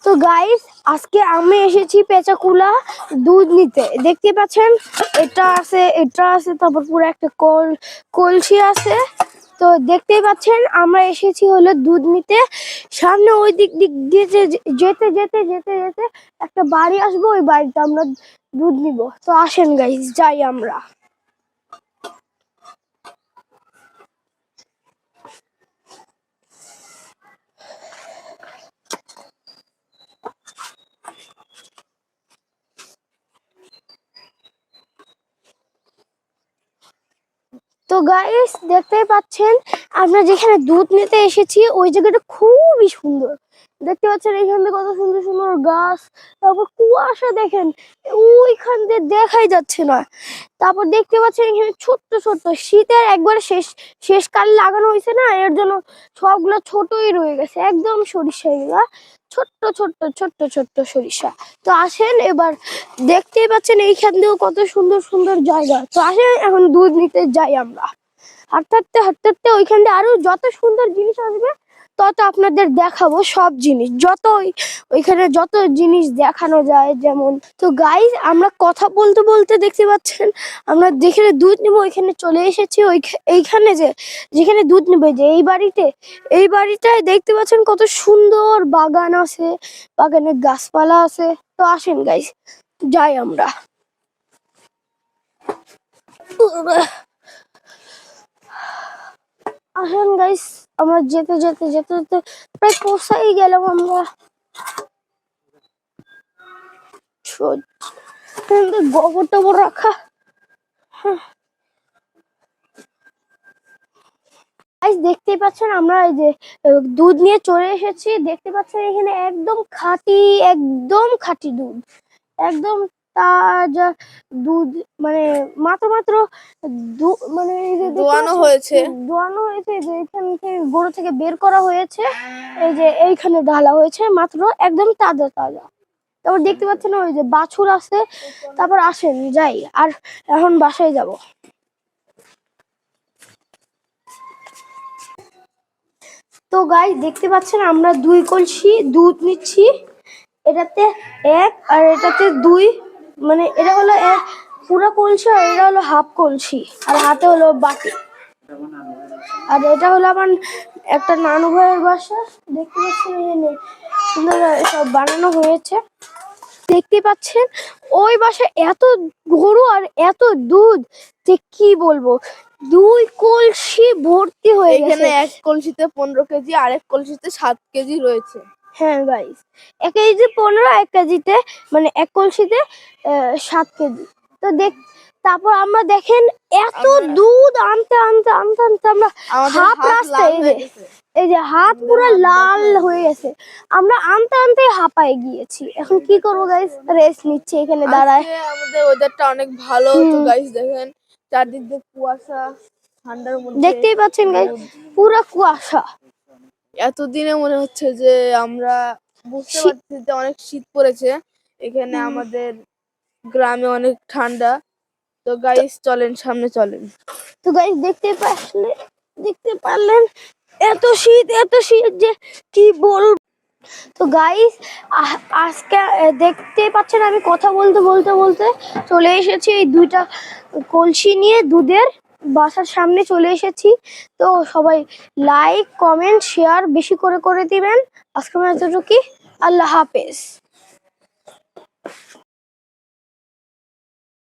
তো গাইস আজকে আমি এসেছি পেঁচাকুলা দুধ নিতে। দেখতে পাচ্ছেন এটা আছে তারপর পুরো একটা কলসি আছে। তো দেখতেই পাচ্ছেন আমরা এসেছি হলো দুধ নিতে। সামনে ওই দিক দিয়ে যেতে যেতে যেতে যেতে একটা বাড়ি আসবো, ওই বাড়িতে আমরা দুধ নিব। তো আসেন গাইস যাই আমরা। তো গাইস দেখতেই পাচ্ছেন আমরা যেখানে দুধ নিতে এসেছি ওই জায়গাটা খুবই সুন্দর। দেখতে পাচ্ছেন এখানে কত সুন্দর সুন্দর গাছ, তারপর কুয়াশা দেখেন ওইখান দিয়ে দেখাই যাচ্ছে না। তারপর দেখতে পাচ্ছেন এখানে ছোট্ট ছোট্ট শীতের একবার শেষ কাল লাগানো হয়েছে না, এর জন্য সবগুলো ছোটই রয়ে গেছে একদম। সরিষা এগুলা ছোট্ট ছোট্ট ছোট্ট ছোট্ট সরিষা। তো আসেন এবার, দেখতেই পাচ্ছেন এইখান দিয়েও কত সুন্দর সুন্দর জায়গা। তো আসেন এখন দুধ নিতে যাই আমরা। হাঁটতে হাঁটতে হাঁটতে হাঁটতে ওইখান দিয়ে আরো যত সুন্দর জিনিস আসবে তত আপনাদের দেখাবো সব জিনিস, ওইখানে যত জিনিস দেখানো যায় যেমন। তো গাইস আমরা কথা বলতে বলতে দেখতে পাচ্ছেন আমরা যেখানে দুধ নিবো ওইখানে চলে এসেছি। এইখানে যেখানে দুধ নিবে যে এই বাড়িটায় দেখতে পাচ্ছেন কত সুন্দর বাগান আছে, বাগানে গাছপালা আছে। তো আসেন গাইস যাই আমরা। আসেন গাইস আমরা যেতে যেতে যেতে যেতে প্রায় পৌঁছাই গেলাম আমরা। গোবর টোবর রাখা। দেখতেই পাচ্ছেন আমরা এই যে দুধ নিয়ে চলে এসেছি। দেখতে পাচ্ছেন এখানে একদম খাঁটি দুধ, একদম তাজা দুধ। মানে মাত্র মাত্র মানে দোয়ানো হয়েছে যে এখান থেকে গরু থেকে বের করা হয়েছে, এই যে এইখানে ঢালা হয়েছে মাত্র, একদম তাজা তাজা। তারপর দেখতে পাচ্ছেন ওই যে বাছুর আছে। তারপর আসেন যাই, আর এখন বাসায় যাব। তো গাইস দেখতে পাচ্ছেন আমরা 2 কলসি দুধ নিচ্ছি। এটাতে 1 আর এটাতে 2, মানে এটা হলো 1 পুরো কলসি আর এটা হলো হাফ কলসি, আর হাতে হলো বাটি। আর এটা হলো আমার একটা নানু ভাইয়ের বাসা। দেখতে পাচ্ছেন এখানে সুন্দর সব বানানো হয়েছে। দেখতে পাচ্ছেন ওই বাসায় এত গরু আর এত দুধ যে কি বলবো, 2 কলসি ভর্তি হয়ে গেছে। এখানে 1 কলসিতে 15 কেজি আর 1 কলসিতে 7 কেজি রয়েছে। হ্যাঁ গাইস 1 কেজি 15, 1 কেজিতে মানে 1 কলসিতে 7 কেজি। তো তারপর আমরা দেখেন এত দুধ আনতে আনতে আনতে আনতে আমরা হাফ রাস্তায় এই যে হাত পুরো লাল হয়ে গেছে। আমরা আনতে আনতে হাঁপায় গিয়েছি। এখন কি করবো গাইস, রেস্ট নিচ্ছি এখানে দাঁড়ায়। আমাদের ওয়েদারটা অনেক ভালো। তো গাইস দেখেন চারদিক দিয়ে কুয়াশা, ঠান্ডার মধ্যে দেখতেই পাচ্ছেন গাইস পুরো কুয়াশা। এতদিনে মনে হচ্ছে যে আমরা বুঝতে পারছি যে অনেক শীত পড়েছে। এখানে আমাদের গ্রামে অনেক ঠান্ডা। তো গাইস চলেন সামনে চলেন। তো গাইস দেখতে পারলেন এত শীত যে কি বলবো। তো গাইস আজকে দেখতে পাচ্ছেন আমি কথা বলতে বলতে বলতে চলে এসেছি এই 2টা কলসি নিয়ে দুধের বাসার সামনে চলে এসেছি। তো সবাই লাইক কমেন্ট শেয়ার বেশি করে দিবেন। আজকে এতটুকুই, আল্লাহ হাফেজ।